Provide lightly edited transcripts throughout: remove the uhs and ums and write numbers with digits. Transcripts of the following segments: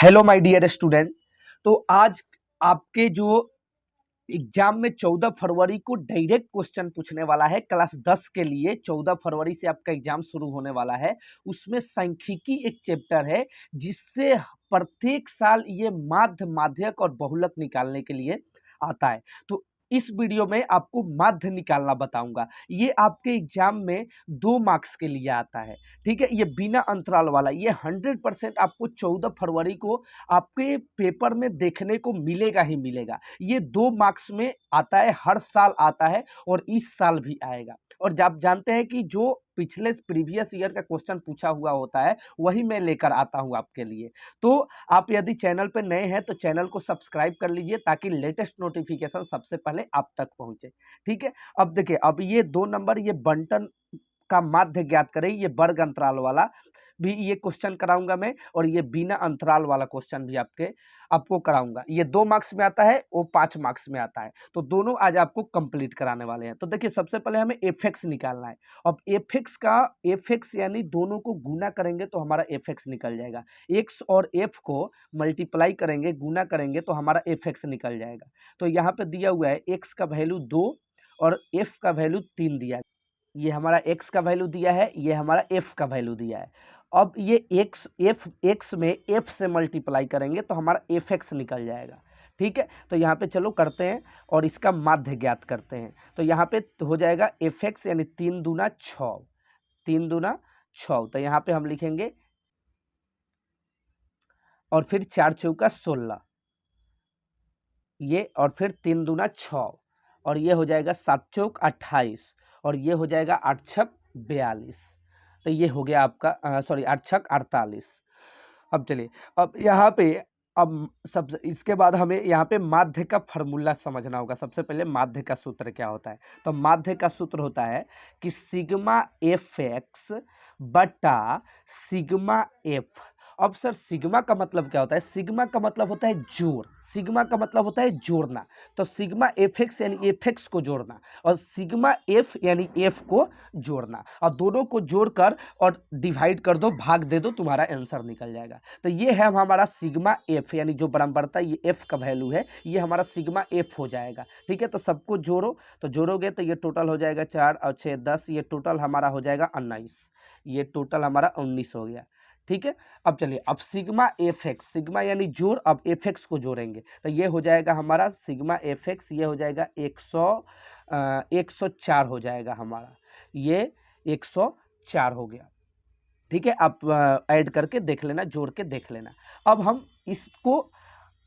Hello my dear student. तो आज आपके जो एग्जाम में 14 फरवरी को डायरेक्ट क्वेश्चन पूछने वाला है क्लास 10 के लिए। 14 फरवरी से आपका एग्जाम शुरू होने वाला है। उसमें सांख्यिकी एक चैप्टर है जिससे प्रत्येक साल ये माध्य, माध्यक और बहुलक निकालने के लिए आता है। तो इस वीडियो में आपको माध्य निकालना बताऊंगा। ये आपके एग्जाम में 2 मार्क्स के लिए आता है। ठीक है, ये बिना अंतराल वाला, ये 100% आपको 14 फरवरी को आपके पेपर में देखने को मिलेगा ही मिलेगा। ये 2 मार्क्स में आता है, हर साल आता है और इस साल भी आएगा। और आप जानते हैं कि जो पिछले प्रीवियस ईयर का क्वेश्चन पूछा हुआ होता है वही मैं लेकर आता हूं आपके लिए। तो आप यदि चैनल पर नए हैं तो चैनल को सब्सक्राइब कर लीजिए ताकि लेटेस्ट नोटिफिकेशन सबसे पहले आप तक पहुंचे। ठीक है, अब देखिए, अब ये 2 नंबर, ये बंटन का माध्य ज्ञात करें, ये वर्ग अंतराल वाला भी ये क्वेश्चन कराऊंगा मैं, और ये बिना अंतराल वाला क्वेश्चन भी आपको कराऊंगा। ये 2 मार्क्स में आता है, वो 5 मार्क्स में आता है। तो दोनों आज आपको कंप्लीट कराने वाले हैं। तो देखिए, सबसे पहले हमें एफ निकालना है। अब एफ यानी दोनों को गुना करेंगे तो हमारा एफ निकल जाएगा। एक्स और एफ को मल्टीप्लाई करेंगे, गुना करेंगे तो हमारा एफ निकल जाएगा। तो यहाँ पे दिया हुआ है एक्स का वैल्यू 2 और एफ का वैल्यू 3 दिया है। ये हमारा x का वैल्यू दिया है, ये हमारा f का वैल्यू दिया है। अब ये x में f से मल्टीप्लाई करेंगे तो हमारा fx निकल जाएगा। ठीक है, तो यहाँ पे चलो करते हैं और इसका माध्य ज्ञात करते हैं। तो यहाँ पे हो जाएगा fx यानी 3 दूना 6, 3 दूना 6। तो यहाँ पे हम लिखेंगे और फिर 4 चौका 16, ये, और फिर 3 दूना 6, और ये हो जाएगा 7 चौक 28, और ये हो जाएगा 8 छक 42। तो ये हो गया आपका 8 छक 48। अब चलिए, अब यहाँ पे सब इसके बाद हमें यहाँ पे माध्य का फॉर्मूला समझना होगा। सबसे पहले माध्य का सूत्र क्या होता है। तो माध्य का सूत्र होता है कि सिग्मा एफ एक्स बटा सिग्मा एफ। अब सर, सिग्मा का मतलब क्या होता है? सिग्मा का मतलब होता है जोड़, सिग्मा का मतलब होता है जोड़ना। तो सिग्मा एफ एक्स यानी एफ एक्स को जोड़ना, और सिग्मा एफ यानी एफ को जोड़ना, और दोनों को जोड़कर और डिवाइड कर दो, भाग दे दो, तुम्हारा आंसर निकल जाएगा। तो ये है हमारा सिग्मा एफ, यानी जो बराबरता ये एफ का वैल्यू है, ये हमारा सिग्मा एफ हो जाएगा। ठीक है, तो सबको जोड़ो, तो जोड़ोगे तो ये टोटल हो जाएगा 4 और 6 10, ये टोटल हमारा हो जाएगा 19, ये टोटल हमारा 19 हो गया। ठीक है, अब चलिए, अब सिग्मा एफ एक्स, सिग्मा यानी जोड़, अब एफ एक्स को जोड़ेंगे तो ये हो जाएगा हमारा सिग्मा एफ एक्स, ये हो जाएगा 104 हो जाएगा हमारा, ये 104 हो गया। ठीक है, आप ऐड करके देख लेना, जोड़ के देख लेना। अब हम इसको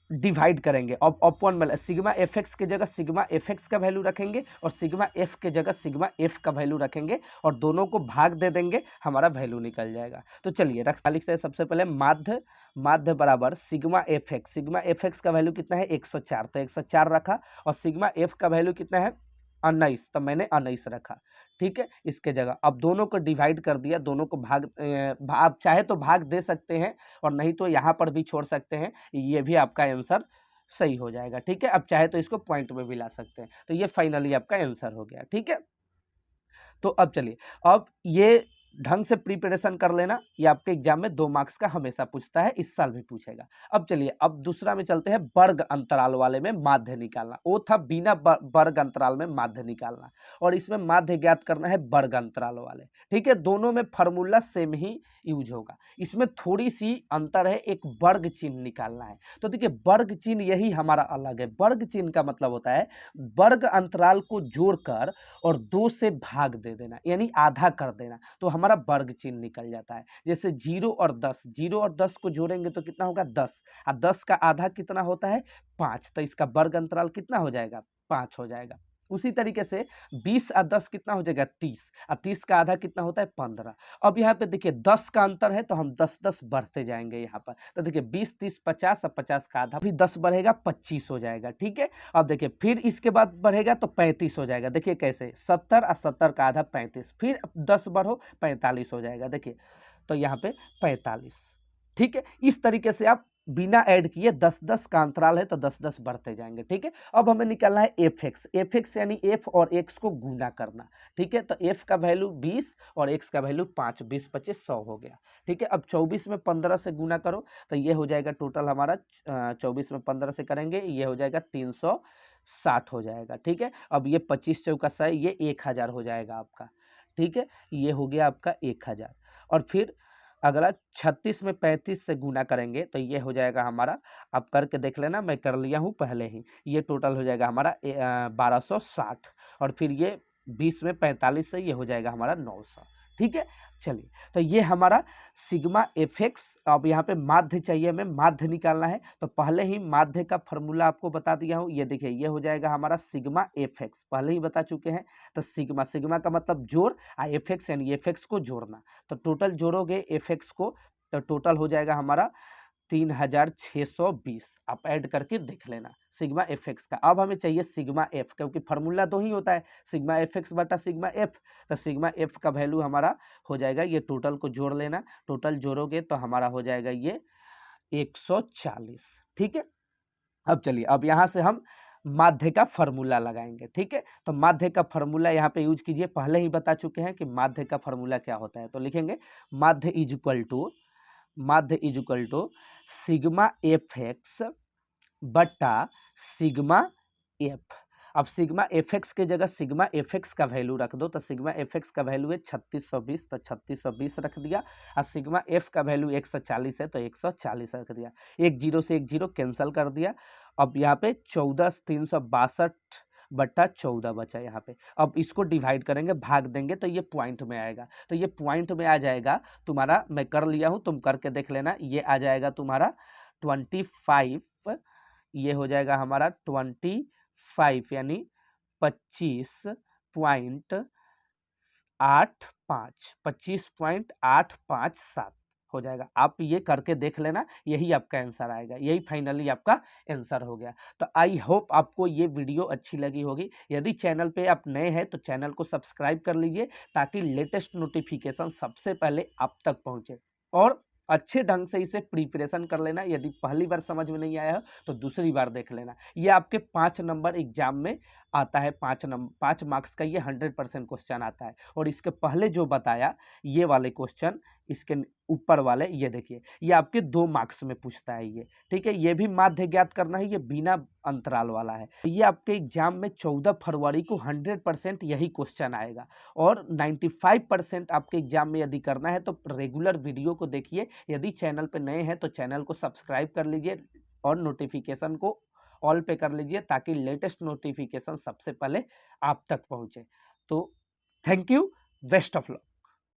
डिवाइड करेंगे। अब अपॉन में सिग्मा एफ एक्स के जगह सिग्मा एफ एक्स का वैल्यू रखेंगे और सिग्मा एफ के जगह सिग्मा एफ का वैल्यू रखेंगे, और दोनों को भाग दे देंगे, हमारा वैल्यू निकल जाएगा। तो चलिए लिखते हैं सबसे पहले माध्य बराबर सिग्मा एफ एक्स का वैल्यू कितना है 104, तो 104 रखा, और सिग्मा एफ का वैल्यू कितना है 19, तो मैंने 19 रखा। ठीक है, इसके जगह अब दोनों को डिवाइड कर दिया, दोनों को आप चाहे तो भाग दे सकते हैं और नहीं तो यहाँ पर भी छोड़ सकते हैं, ये भी आपका आंसर सही हो जाएगा। ठीक है, अब चाहे तो इसको पॉइंट में भी ला सकते हैं। तो ये फाइनली आपका आंसर हो गया। ठीक है, तो अब चलिए, अब ये ढंग से प्रिपरेशन कर लेना, ये आपके एग्जाम में 2 मार्क्स का हमेशा पूछता है, इस साल भी पूछेगा। अब चलिए, अब दूसरा में चलते हैं, वर्ग अंतराल वाले में माध्य निकालना। वो था बिना वर्ग अंतराल में माध्य निकालना, और इसमें माध्य ज्ञात करना है वर्ग अंतराल वाले। ठीक है, दोनों में फार्मूला सेम ही यूज होगा, इसमें थोड़ी सी अंतर है, एक वर्ग चिन्ह निकालना है। तो देखिए, वर्ग चिन्ह यही हमारा अलग है। वर्ग चिन्ह का मतलब होता है वर्ग अंतराल को जोड़कर और 2 से भाग दे देना, यानी आधा कर देना, तो हमारा वर्ग चिन्ह निकल जाता है। जैसे 0 और 10, 0 और 10 को जोड़ेंगे तो कितना होगा 10, और 10 का आधा कितना होता है 5, तो इसका वर्ग अंतराल कितना हो जाएगा 5 हो जाएगा। उसी तरीके से 20 और 10 कितना हो जाएगा 30, और 30 का आधा कितना होता है 15। अब यहाँ पे देखिए 10 का अंतर है तो हम 10-10 बढ़ते जाएंगे यहाँ पर। तो देखिए 20 30 50, और 50 का आधा भी 10 बढ़ेगा 25 हो जाएगा। ठीक है, अब देखिए फिर इसके बाद बढ़ेगा तो 35 हो जाएगा। देखिए कैसे 70 और 70 का आधा 35, फिर 10 बढ़ो 45 हो जाएगा। देखिए तो यहाँ पे 45। ठीक है, इस तरीके से आप बिना ऐड किए 10-10 का अंतराल है तो 10-10 बढ़ते जाएंगे। ठीक है, अब हमें निकालना है एफ एक्स यानी एफ और एक्स को गुना करना। ठीक है, तो एफ का वैल्यू 20 और एक्स का वैल्यू 5, 20 25 100 हो गया। ठीक है, अब 24 में 15 से गुना करो तो ये हो जाएगा टोटल हमारा 24 में 15 से करेंगे ये हो जाएगा 360 हो जाएगा। ठीक है, अब ये 25 चौका 100 ये 1000 हो जाएगा आपका। ठीक है, ये हो गया आपका 1000। और फिर अगला 36 में 35 से गुना करेंगे तो ये हो जाएगा हमारा, आप करके देख लेना, मैं कर लिया हूँ पहले ही, ये टोटल हो जाएगा हमारा 1260। और फिर ये 20 में 45 से ये हो जाएगा हमारा 900। ठीक है, चलिए, तो ये हमारा सिग्मा एफ एक्स। अब यहाँ पे माध्य चाहिए, हमें माध्य निकालना है, तो पहले ही माध्य का फॉर्मूला आपको बता दिया हूँ। ये देखिए, ये हो जाएगा हमारा सिग्मा एफ एक्स, पहले ही बता चुके हैं। तो सिग्मा, सिग्मा का मतलब जोड़, एफ एक्स यानी एफ एक्स को जोड़ना। तो टोटल जोड़ोगे एफ एक्स को तो टोटल हो जाएगा हमारा 3620। आप ऐड करके देख लेना सिग्मा एफ एक्स का। अब हमें चाहिए सिग्मा एफ, क्योंकि फार्मूला दो ही होता है, सिग्मा एफ एक्स बटा सिग्मा एफ। तो सिग्मा एफ का वैल्यू हमारा हो जाएगा, ये टोटल को जोड़ लेना, टोटल जोड़ोगे तो हमारा हो जाएगा ये 140। ठीक है, अब चलिए, अब यहाँ से हम माध्य का फॉर्मूला लगाएंगे। ठीक है, तो माध्य का फॉर्मूला यहाँ पे यूज कीजिए, पहले ही बता चुके हैं कि माध्य का फॉर्मूला क्या होता है। तो लिखेंगे माध्य is equal to sigma F X बटा सिग्मा एफ। अब सिग्मा एफ एक्स के जगह सिग्मा एफ एक्स का वैल्यू रख दो, तो सिग्मा एफ एक्स का वैल्यू है 3620, तो 3620 रख दिया। और सिग्मा एफ का वैल्यू 140 है तो 140 रख दिया। एक जीरो से एक जीरो कैंसिल कर दिया। अब यहाँ पे 14362 बटा 14 बचा यहाँ पे। अब इसको डिवाइड करेंगे, भाग देंगे तो ये पॉइंट में आएगा, तो ये पॉइंट में आ जाएगा तुम्हारा, मैं कर लिया हूँ, तुम करके देख लेना। ये आ जाएगा तुम्हारा 25, ये हो जाएगा हमारा 25 यानी 25.857 हो जाएगा। आप ये करके देख लेना, यही आपका आंसर आएगा, यही फाइनली आपका आंसर हो गया। तो आई होप आपको ये वीडियो अच्छी लगी होगी। यदि चैनल पे आप नए हैं तो चैनल को सब्सक्राइब कर लीजिए, ताकि लेटेस्ट नोटिफिकेशन सबसे पहले आप तक पहुंचे। और अच्छे ढंग से इसे प्रिपरेशन कर लेना। यदि पहली बार समझ में नहीं आया हो तो दूसरी बार देख लेना। ये आपके 5 नंबर एग्जाम में आता है, 5 मार्क्स का ये 100% क्वेश्चन आता है। और इसके पहले जो बताया ये वाले क्वेश्चन, इसके ऊपर वाले ये देखिए, ये आपके 2 मार्क्स में पूछता है ये। ठीक है, ये भी माध्य ज्ञात करना है, ये बिना अंतराल वाला है। ये आपके एग्जाम में 14 फरवरी को 100% यही क्वेश्चन आएगा। और 95% आपके एग्जाम में यदि करना है तो रेगुलर वीडियो को देखिए। यदि चैनल पे नए हैं तो चैनल को सब्सक्राइब कर लीजिए और नोटिफिकेशन को ऑल पे कर लीजिए, ताकि लेटेस्ट नोटिफिकेशन सबसे पहले आप तक पहुंचे। तो thank you, best of luck.